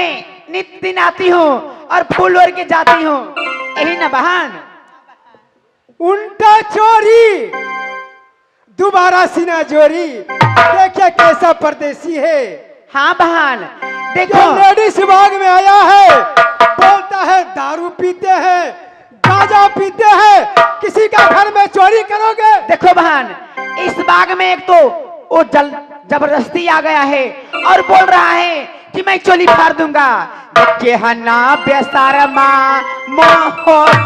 में नित्य दिन आती हूँ और फूल ओढ़ के जाती हूँ, यही ना बहन। उल्टा चोरी दोबारा सीना जोरी, देखिए कैसा परदेसी है। हाँ बहन देखो, जो लेडीज बाग में आया है बोलता है दारू पीते हैं, गांजा पीते हैं, किसी का घर में चोरी करोगे। देखो बहन, इस बाग में एक तो वो जबरदस्ती आ गया है और बोल रहा है कि मैं चोली फाड़ दूंगा। के हना बेसारमा मोह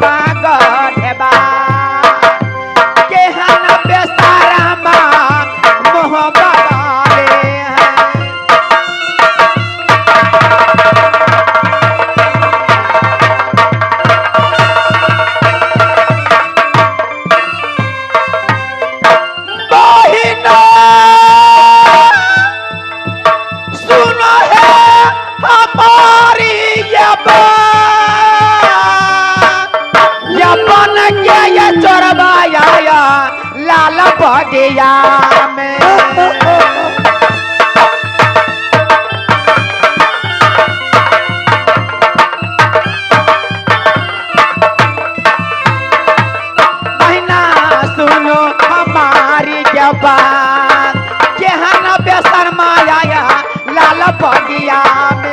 पागढ़बा, के हना बेसारमा मोह पागढ़े हैं। बहिना सुनो है हमारी ये बन के ये चोरबाया लाल बगिया में। बहिना सुनो हमारी क्या बात, के हना बेशर्मा आया लाल बगिया में।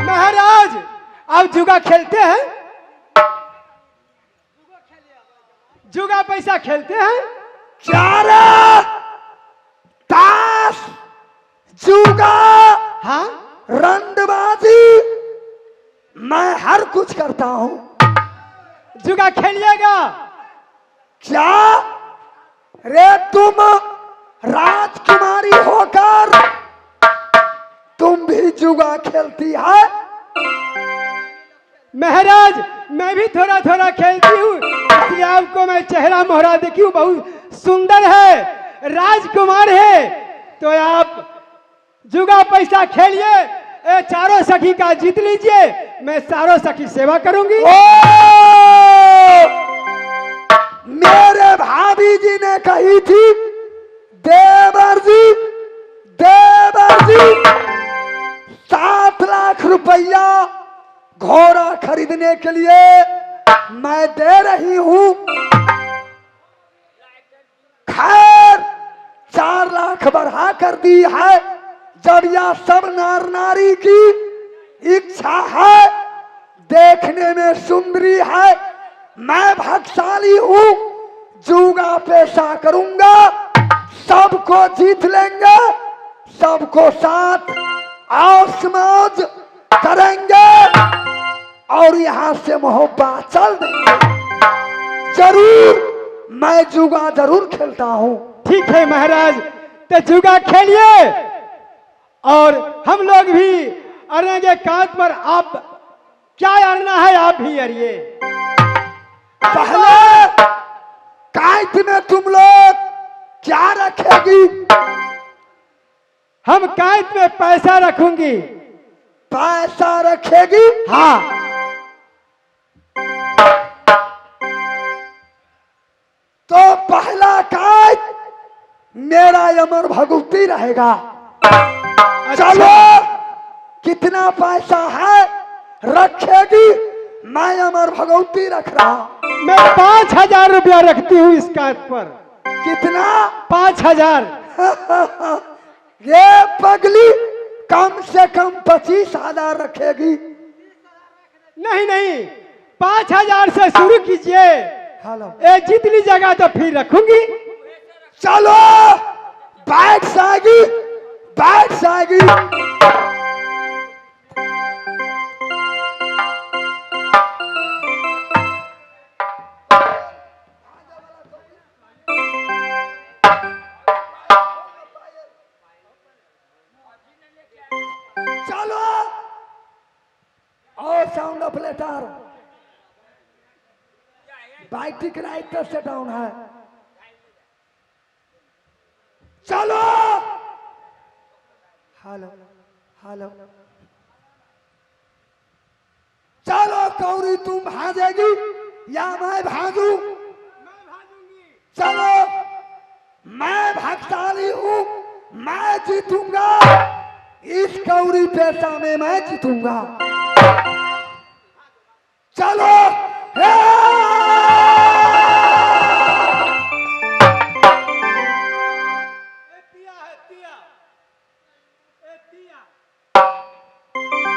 महाराज अब जुगा खेलते हैं, जुगा पैसा खेलते हैं। चार ताश जुगा हाँ रंडबाजी मैं हर कुछ करता हूं। जुगा खेलिएगा। क्या रे तुम राजकुमारी होकर तुम भी जुगा खेलती है? महाराज मैं भी थोड़ा थोड़ा खेलती हूँ, इसलिए आपको मैं चेहरा मोहरा देखी हूँ, बहुत सुंदर है, राजकुमार है। तो आप जुगा पैसा खेलिए, ए चारों सखी का जीत लीजिए, मैं चारों सखी सेवा करूंगी। ओ मेरे भाभी जी ने कही थी देवर जी 7 लाख रुपया घोड़ा खरीदने के लिए मैं दे रही हूं। खैर 4 लाख बढ़ा कर दी है। जब यह सब नार नारी की इच्छा है, देखने में सुंदरी है, मैं भाग्यशाली हूं, जुगा पेशा करूंगा, सबको जीत लेंगे, सबको साथ आस मौज करेंगे और यहां से मोहब्बत चल देंगे। जरूर मैं जुगा जरूर खेलता हूं। ठीक है महाराज, तो जुगा खेलिए और हम लोग भी अड़ेंगे कांत पर। आप क्या अड़ना है आप भी अड़िए। पहले कांत में तुम लोग क्या रखेगी? हम कांत में पैसा रखूंगी। पैसा रखेगी? हाँ। तो पहला कांत मेरा अमर भगवती रहेगा। चलो कितना पैसा है रखेगी? मैं अमर भगवती रख रहा। मैं 5,000 रुपया रखती हूँ इस कांत पर। कितना? 5,000। ये पगली कम से कम 25,000 रखेगी। नहीं नहीं, 5,000 से शुरू कीजिए। हेलो, ए जितनी जगह तो फिर रखूंगी। चलो बैठ जाएगी, बैठ जाएगी। चलो और साउंड ऑफ लेटर बाइटिक राइट पर से डाउन है। चलो हेलो हेलो, चलो कौरी तुम भागेगी या मैं भागू? चलो, मैं भाग्यशाली हूँ, मैं जीतूंगा, इस कौड़ी पैसा में मैं जीतूंगा। चलो,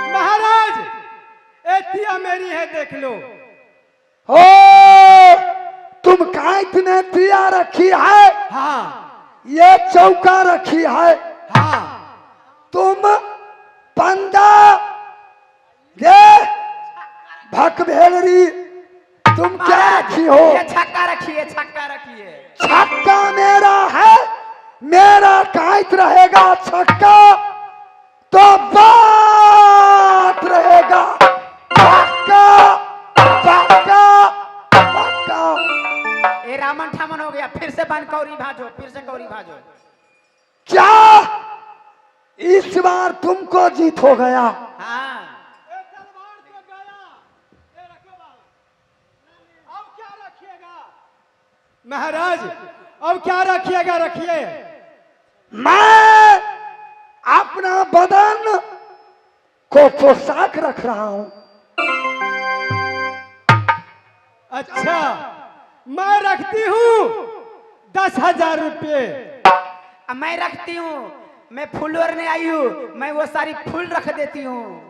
महाराज एतिया मेरी है, देख लो। हो तुम कांच में दिया रखी है, हाँ ये चौका रखी है, हाँ तुम पंदा ये भक भेलरी तुम क्या रखी हो? ये छक्का रखिए, छक्का रखिए। छक्का मेरा है, मेरा कांच रहेगा छक्का, तो बात रहेगा पक्का पक्का पक्का। ए रामन ठामन हो गया, फिर से बन कौरी भाजो, फिर से कौरी भाजो। क्या इस बार तुमको जीत हो गया? हाँ महाराज अब क्या रखिएगा? रखिए। मैं अपना बदन को पोशाक रख रहा हूं। अच्छा, मैं रखती हूँ 10,000 रुपये। अब मैं रखती हूँ, मैं फूल ओरने आई हूँ, मैं वो सारी फूल रख देती हूँ।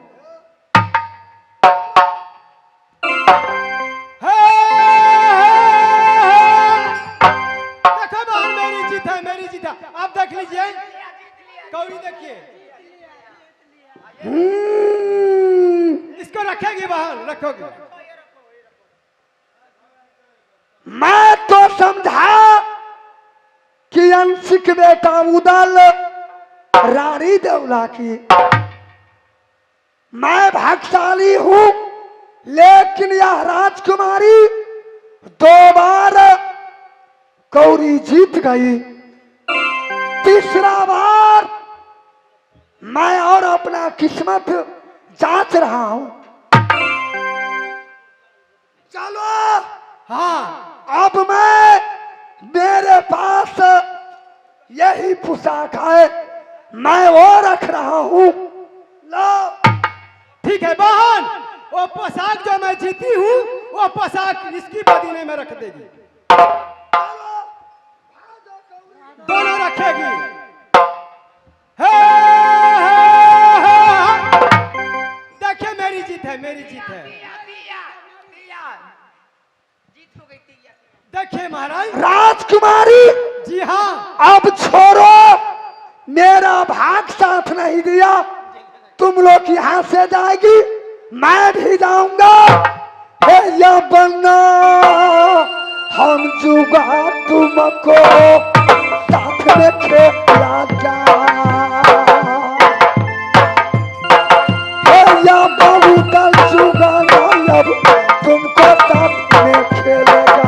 देखो बाहर, मेरी जीत है, मेरी जीत है। आप देख लीजिए, कौड़ी देखिए, इसको रखेगी बाहर, रखोगे? मैं तो समझा कि अंशिक बेटा उदल रानी देवला की, मैं भाग्यशाली हूं, लेकिन यह राजकुमारी 2 बार कौड़ी जीत गई। तीसरा बार मैं और अपना किस्मत जांच रहा हूं। चलो, हाँ अब मेरे पास यही पोशाक है, मैं वो रख रहा हूं। लो, ठीक है बहन, वो पोशाक जो मैं जीती हूँ, वो पोशाक इसकी बदले में रख देगी, दोनों रखेगी। देखिए मेरी जीत है, मेरी जीत है। देखिए महाराज। राजकुमारी जी हाँ। अब छोड़ो, मेरा भाग साथ नहीं दिया, तुम लोग यहाँ से जाएगी, मैं भी जाऊंगा। या बनना हम जुगा तुमको साथ में खेला जा, या बाबू का जुगा अब तुमको साथ में खेलेगा।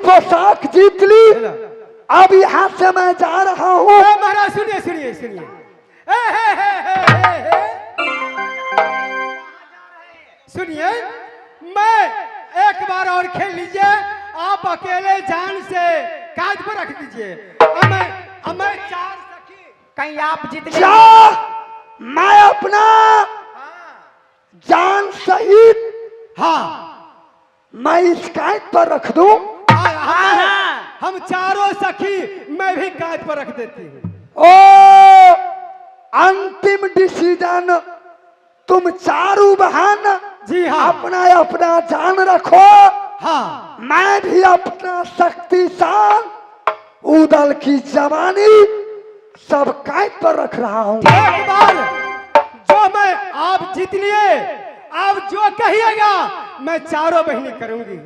पोशाक जीत ली, अब यहाँ से मैं जा रहा हूँ। महाराज सुनिए सुनिए सुनिए, सुनिए, मैं एक बार और खेल लीजिए, आप अकेले जान से काज पर रख दीजिए। अब मैं 4 सखी, कहीं आप जीत गए। क्या मैं अपना जान सहित, हाँ मैं इस कांच पर रख दूं? हम चारों सखी मैं भी काज पर रख देती हूँ। ओ, अंतिम डिसीजन तुम चारों बहन जी हाँ। अपना अपना जान रखो। हाँ मैं भी अपना शक्तिशाल उदल की जवानी सब कैद पर रख रहा हूँ। एक बार जो मैं आप जीत लिए, आप जो कहिएगा मैं चारों बहनी करूंगी।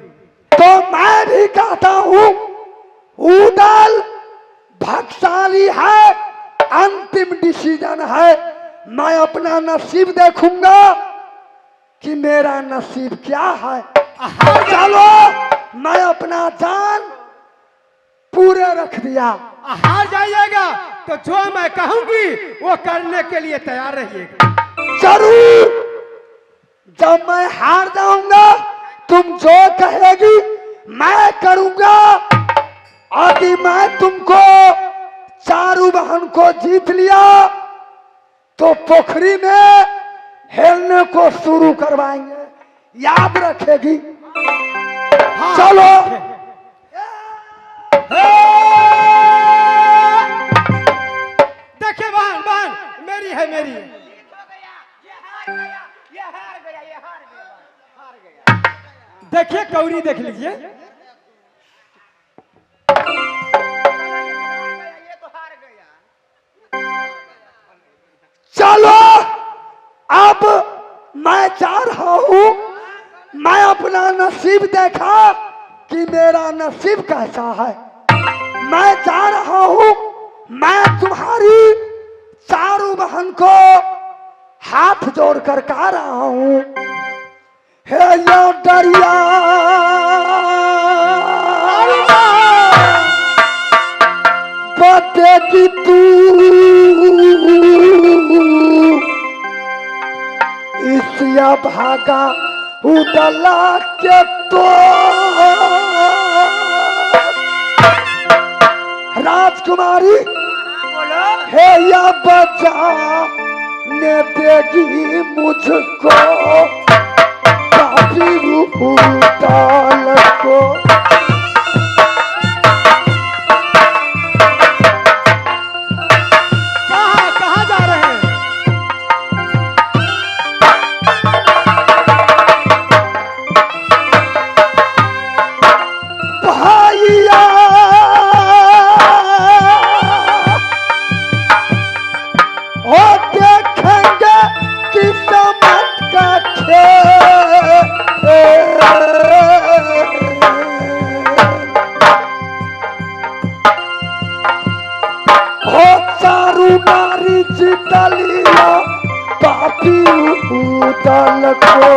तो मैं भी कहता हूँ उदल भाग्यशाली है, अंतिम डिसीजन है। मैं अपना नसीब देखूंगा कि मेरा नसीब क्या है। चलो मैं अपना जान पूरे रख दिया। हार जाइएगा तो जो मैं कहूंगी वो करने के लिए तैयार रहिएगा। जरूर जब मैं हार जाऊंगा तुम जो कहेगी मैं करूंगा। यदि मैं तुमको चारों बहन को जीत लिया तो पोखरी में हेलने को शुरू करवाएंगे, याद रखेगी। हाँ। चलो देखिए बहन बहन मेरी है, मेरी है। देखिए कौरी देख लीजिए। चलो अब मैं जा रहा हूं। मैं अपना नसीब देखा कि मेरा नसीब कैसा है। मैं जा रहा हूं। मैं तुम्हारी चारों बहन को हाथ जोड़कर कह रहा हूं, हे यो दरिया बतेगी तू इसया भागा उदला के तो राजकुमारी है या बचा ने देगी मुझको काफी उदाल को। कहाँ कहाँ जा रहे हैं? भाइया ओ देखेंगे किस्मत का खेल। हो चारू नारी जितलिया पापी उदल को।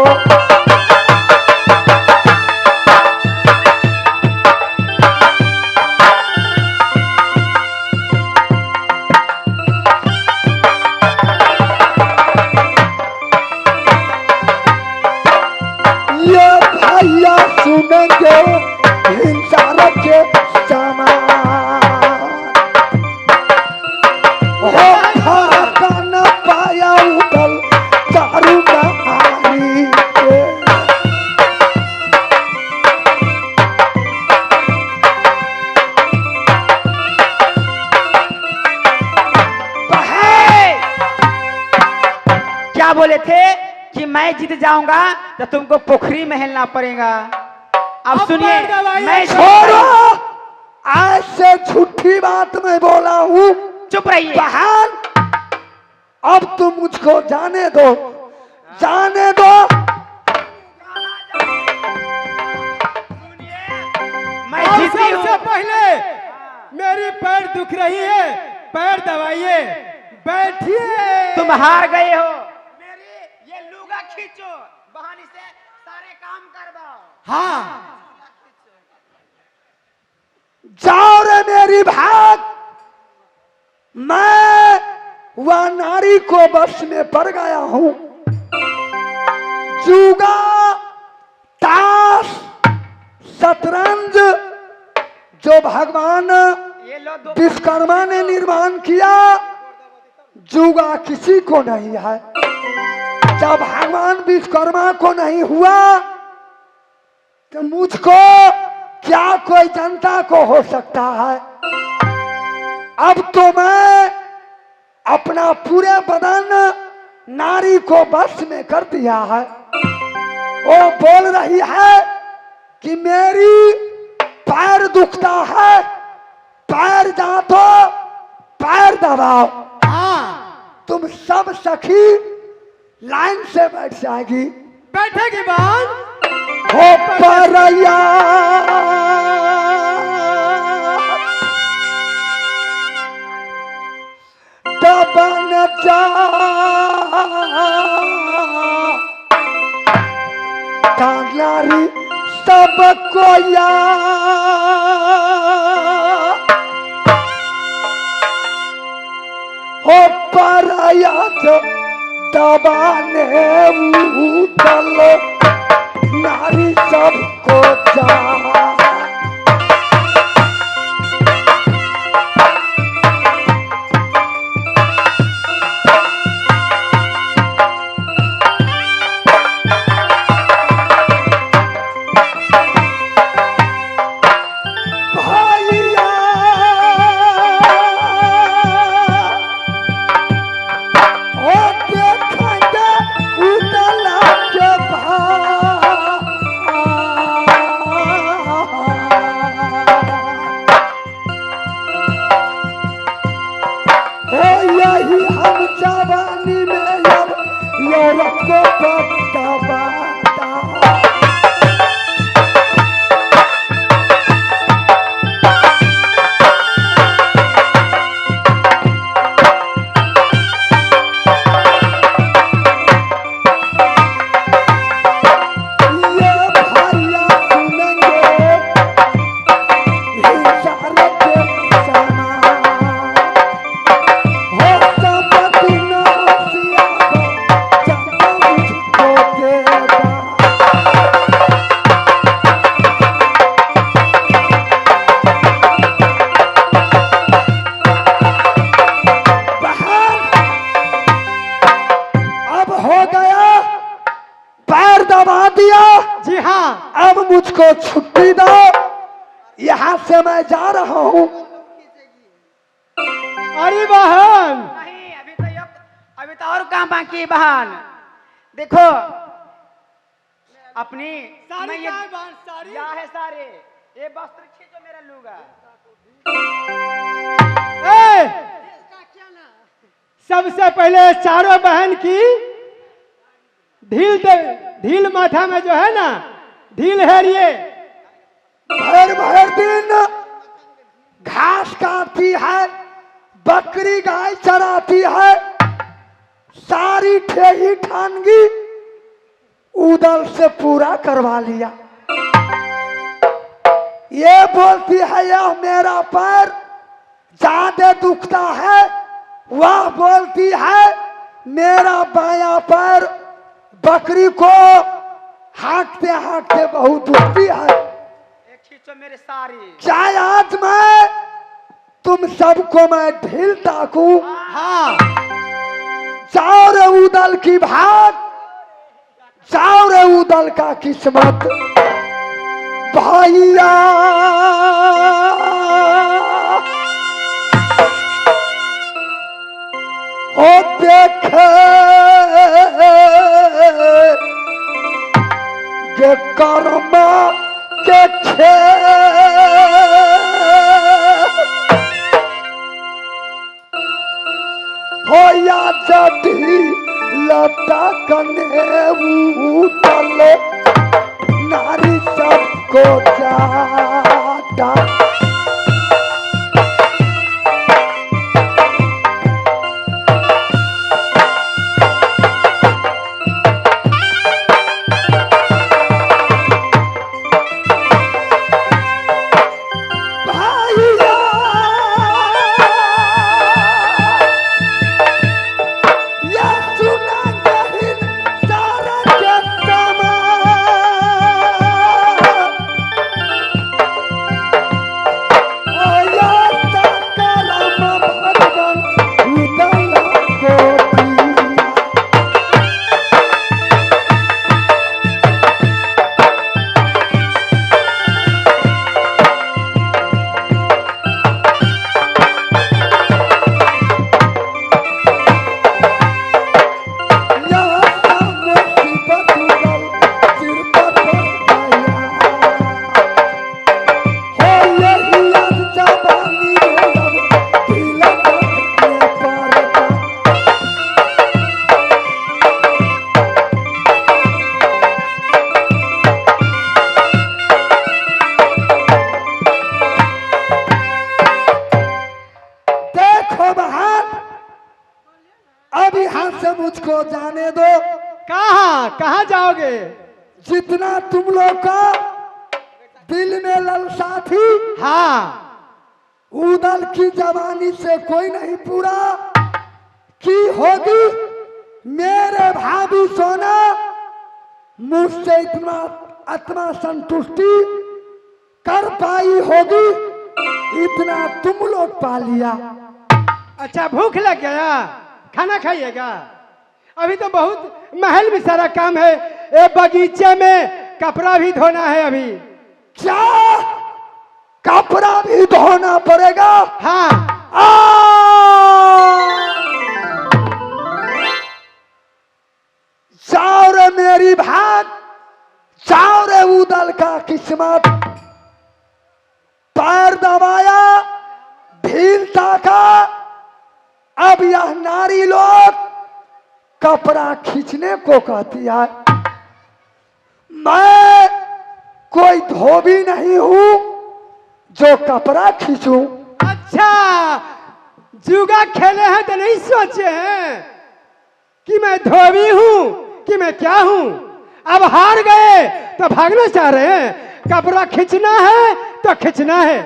ये भैया सुनेंगे हिंसा के समान हो भागा न पाया उदल चारू नारी के। क्या बोले थे कि मैं जीत जाऊंगा तो तुमको पोखरी में हेलना पड़ेगा। अब अब सुनिए, बैठ गए मैं छोड़ो, ऐसे झूठी बात में बोला हूँ। चुप रहिए। बहन अब तुम मुझको जाने दो, जाने दो। मैं और जीती हूँ। सबसे पहले मेरी पैर दुख रही है, पैर दबाइए, बैठिए। तुम हार गए हो। मेरी ये लुगा खींचो, बहानी से सारे काम कर दो। हाँ जाओ रे मेरी भाग। मैं वह नारी को बस में पड़ गया हूं। जुगा ताश शतरंज जो भगवान ये लो दो। विश्वकर्मा ने निर्माण किया, जुगा किसी को नहीं है। जब भगवान विश्वकर्मा को नहीं हुआ तो मुझको क्या कोई जनता को हो सकता है। अब तो मैं अपना पूरे बदन नारी को बस में कर दिया है। वो बोल रही है कि मेरी पैर दुखता है, पैर जा तो पैर दबाओ। हाँ तुम सब सखी लाइन से बैठ जाएगी। बैठेगी बहन। हो परया दबन जा नारी सबको हो परया दबाने उठल नारी सबको जा। मुझको छुट्टी दो, यहाँ से मैं जा रहा हूँ। अरे बहन नहीं, अभी तो और काम बाकी है बहन। देखो अपनी सारी मैं कहाँ है बहन? सारी क्या है सारे ये वस्त्र खींचो मेरा लूगा। ए, सबसे पहले चारों बहन की ढील माथा में जो है ना ढील है ये भर भर दिन घास काटती है, बकरी गाय चराती है, सारी ठेही ठानगी उदल से पूरा करवा लिया। ये बोलती है यह मेरा पैर ज्यादा दुखता है, वह बोलती है मेरा बायां पैर बकरी को हाँकते हाँकते बहुत दुखती है। एक खींचो मेरे सारी। चाहे आज मैं तुम सबको मैं ढील ताकू, हाँ जाओ रे उदल की भाग, जाओ रे उदल का किस्मत भैया। ओ देखे के कर्म के हो या जदी लता कने उतल नारी सबको जाता। जाओगे? जितना तुम लोग का दिल में ललसा थी, हाँ, उदल की जवानी से कोई नहीं पूरा की होगी। मेरे भाभी सोना मुझसे इतना आत्मा संतुष्टि कर पाई होगी, इतना तुम लोग पा लिया। अच्छा, भूख लग गया, खाना खाइएगा? अभी तो बहुत महल में सारा काम है, ये बगीचे में कपड़ा भी धोना है अभी। क्या कपड़ा भी धोना पड़ेगा? हाँ, जाओ रे मेरी भाग, जाओ रे उदल का किस्मत। पैर दबाया, ढील ताका, अब यह नारी लोग कपड़ा खींचने को कहती है। मैं कोई धोबी नहीं हूं जो कपड़ा खींचूं। अच्छा, जुगा खेले हैं तो नहीं सोचे हैं कि मैं धोबी हूं कि मैं क्या हूं? अब हार गए तो भागना चाह रहे हैं। कपड़ा खींचना है तो खींचना है।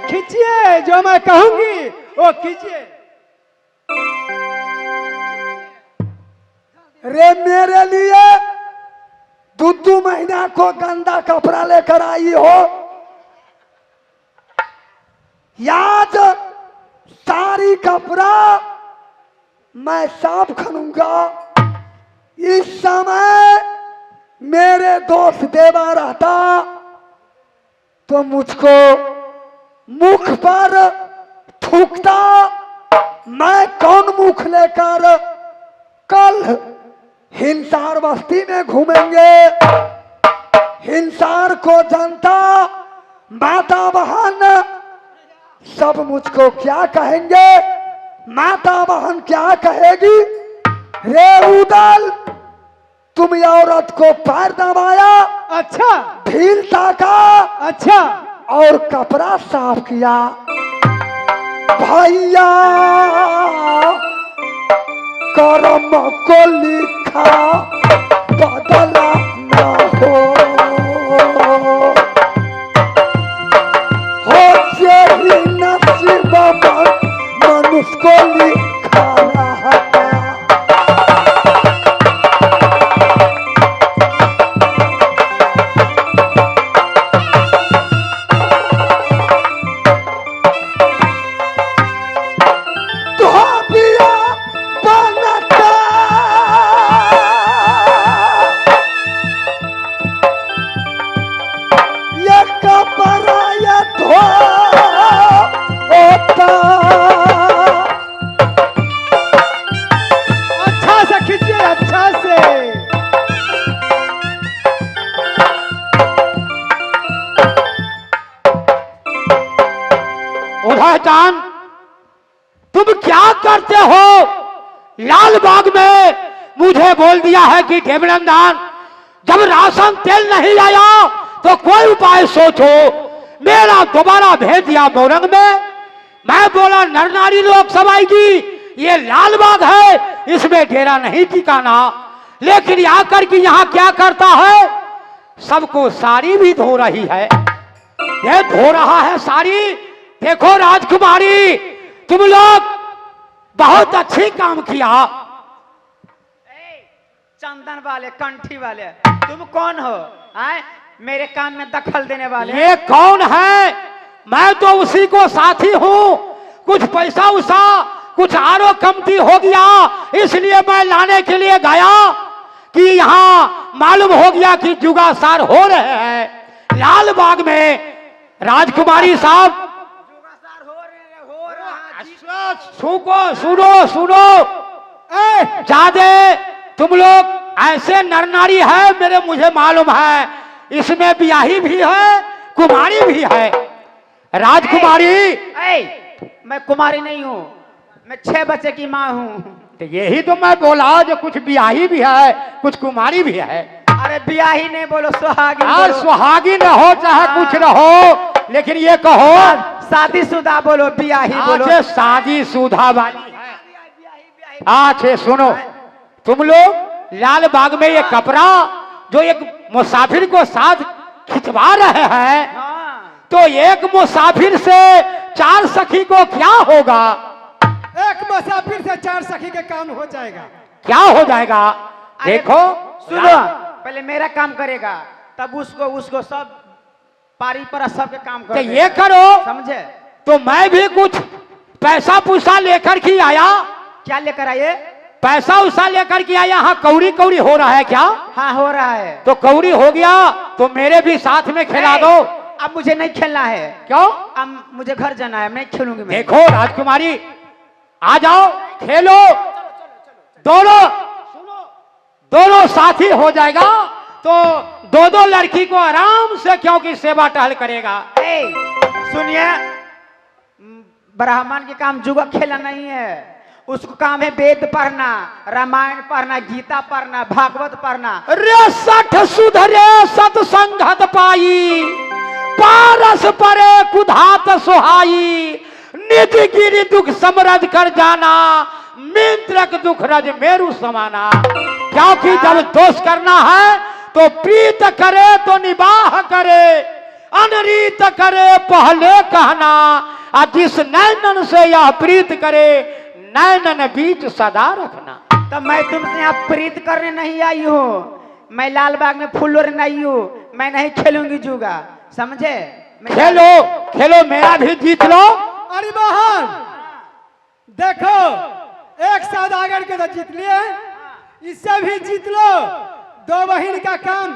खींचिए, जो मैं कहूंगी वो कीजिए। रे मेरे लिए 2 महीना को गंदा कपड़ा लेकर आई हो, याद सारी कपड़ा मैं साफ करूंगा। इस समय मेरे दोस्त देवा रहता तो मुझको मुख पर थूकता। मैं कौन मुख लेकर कल हिंसार बस्ती में घूमेंगे। हिंसार को जनता, माता बहन सब मुझको क्या कहेंगे? माता बहन क्या कहेगी? रे उदल, तुम ये औरत को पैर दबाया, अच्छा, ढील ताका, अच्छा, और कपड़ा साफ किया। भैया कर्म को लिखा बदला न हो यही नसीब मनुष्य को लिखा रहता। धोबिया बनता ये कपड़ा ये धोता। अच्छा से खींचिए, अच्छा से। उधर चांद, तुम क्या करते हो? लाल बाग में मुझे बोल दिया है कि ढेबरमदान, जब राशन तेल नहीं आया तो कोई उपाय सोचो। मेरा दोबारा भेज दिया मोरंग में। मैं बोला नर नारी लोग सब आएगी, ये लाल बाग है, इसमें डेरा नहीं ठिकाना। लेकिन आकर के यहाँ क्या करता है? सबको साड़ी भी धो रही है। ये धो रहा है साड़ी। देखो राजकुमारी, तुम लोग बहुत अच्छी काम किया। चंदन वाले, कंठी वाले, तुम कौन हो? आए मेरे काम में दखल देने वाले? ये कौन है? मैं तो उसी को साथी हूँ। कुछ पैसा उसा कुछ आरो कमती हो गया, इसलिए मैं लाने के लिए गया कि यहाँ मालूम हो गया कि जुगासार हो रहे हैं लाल बाग में। राजकुमारी साहब, सुनो सुनो, जादे तुम लोग ऐसे नर नारी है, मुझे मालूम है। इसमें ब्याही भी है, कुमारी भी है। राजकुमारी, मैं कुमारी नहीं हूँ, मैं 6 बच्चे की माँ हूँ। तो यही तो मैं बोला, जो कुछ ब्याही भी है कुछ कुमारी भी है। अरे ब्याही नहीं बोलो, सुहागी यार बोलो। सुहागी न हो चाहे कुछ न हो, लेकिन ये कहो शादीशुदा बोलो, ब्याही बोलो। शादी शुदा वाली है। अच्छा सुनो, तुम लोग लाल बाग में ये कपड़ा जो एक मुसाफिर को साथ खिंचवा रहे हैं, हाँ। तो एक मुसाफिर से 4 सखी को क्या होगा? एक मुसाफिर से 4 सखी के काम हो जाएगा। क्या हो जाएगा? अरे, देखो सुनो, पहले मेरा काम करेगा, तब उसको सब पारी पर सबके काम तो कर ये करो, समझे? तो मैं भी कुछ पैसा पुसा लेकर के आया। क्या लेकर आए? पैसा उसा लेकर के आया। हाँ, कौड़ी कौड़ी हो रहा है क्या? हाँ, हो रहा है। तो कौड़ी हो गया तो मेरे भी साथ में खिला दो। अब मुझे नहीं खेलना है। क्यों? अब मुझे घर जाना है, मैं नहीं खेलूंगी। मैं देखो राजकुमारी, आ जाओ, खेलो। दोनों साथी हो जाएगा तो दो लड़की को आराम से, क्योंकि सेवा टहल करेगा। ए, सुनिए, ब्राह्मण के काम जुआ खेला नहीं है। उसको काम है वेद पढ़ना, रामायण पढ़ना, गीता पढ़ना, भागवत पढ़ना। रे 60 सुधरे सतसंगत पाई, पारस परे कुधात सुहाई, निज गिरि दुख समरज कर जाना, मित्रक दुख रज मेरु समाना। क्योंकि जब दोष करना है तो प्रीत करे तो निबाह करे, अनरीत करे पहले कहना, और जिस नैनन से यह प्रीत करे, नैनन बीच सदा रखना। तो मैं तुमसे यहाँ प्रीत करने नहीं आई हूँ, मैं लाल बाग में फूल नहीं आई हूँ। मैं नहीं खेलूंगी जुआ, समझे? खेलो, मेरा भी जीत लो। अरे बहन देखो, एक सौदागर के तो जीत लिए, इससे भी जीत लो। 2 बहन का काम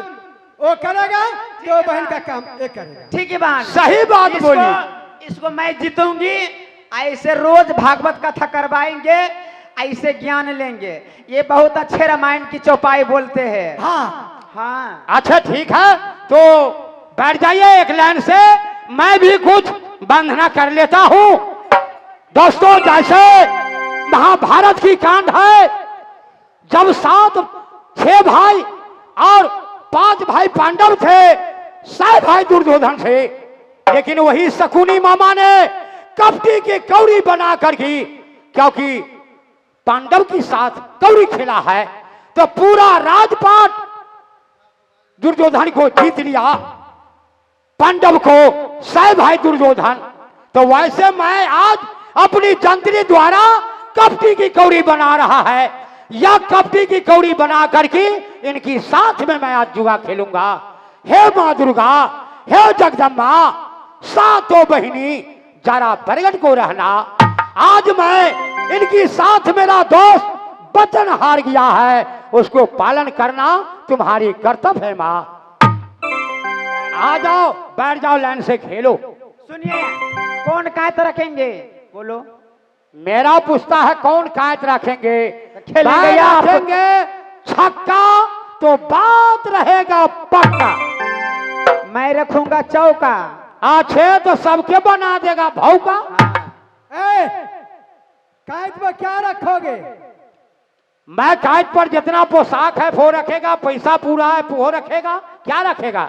वो करेगा, 2 बहन का काम ये करेगा। ठीक है बहन, सही बात बोली। इसको मैं जीतूंगी। ऐसे रोज भागवत कथा करवाएंगे, ऐसे ज्ञान लेंगे। ये बहुत अच्छे रामायण की चौपाई बोलते हैं। हाँ हाँ, अच्छा ठीक है, तो बैठ जाइए एक लाइन से, मैं भी कुछ वंदना कर लेता हूँ। दोस्तों, जैसे महाभारत की कांड है, जब 6 भाई और 5 भाई पांडव थे, 6 भाई दुर्योधन थे, लेकिन वही शकुनी मामा ने कपटी की कौड़ी बना कर की, क्योंकि पांडव के साथ कौड़ी खेला है, तो पूरा राजपाट दुर्योधन को जीत लिया, पांडव को 6 भाई दुर्योधन। तो वैसे मैं आज अपनी जंत्री द्वारा कपटी की कौड़ी बना रहा है, या कपटी की कौड़ी बना करके इनकी साथ में मैं आज जुआ खेलूंगा। हे माँ दुर्गा, हे जगदम्बा, 7 बहिनी जरा प्रगट को रहना। आज मैं इनकी साथ, मेरा दोस्त वचन हार गया है, उसको पालन करना तुम्हारी कर्तव्य है माँ। आ जाओ, बैठ जाओ, लाइन से खेलो। सुनिए, कौन कायत रखेंगे? बोलो। मेरा पूछता है कौन कायत रखेंगे? खेलेंगे या आप? रखेंगे छक्का तो बात रहेगा पक्का। मैं रखूंगा चौका। अच्छे तो सबके बना देगा भौका। ए, कायद पर क्या रखोगे? मैं कायद पर जितना पोशाक है वो रखेगा, पैसा पूरा है वो रखेगा, क्या रखेगा?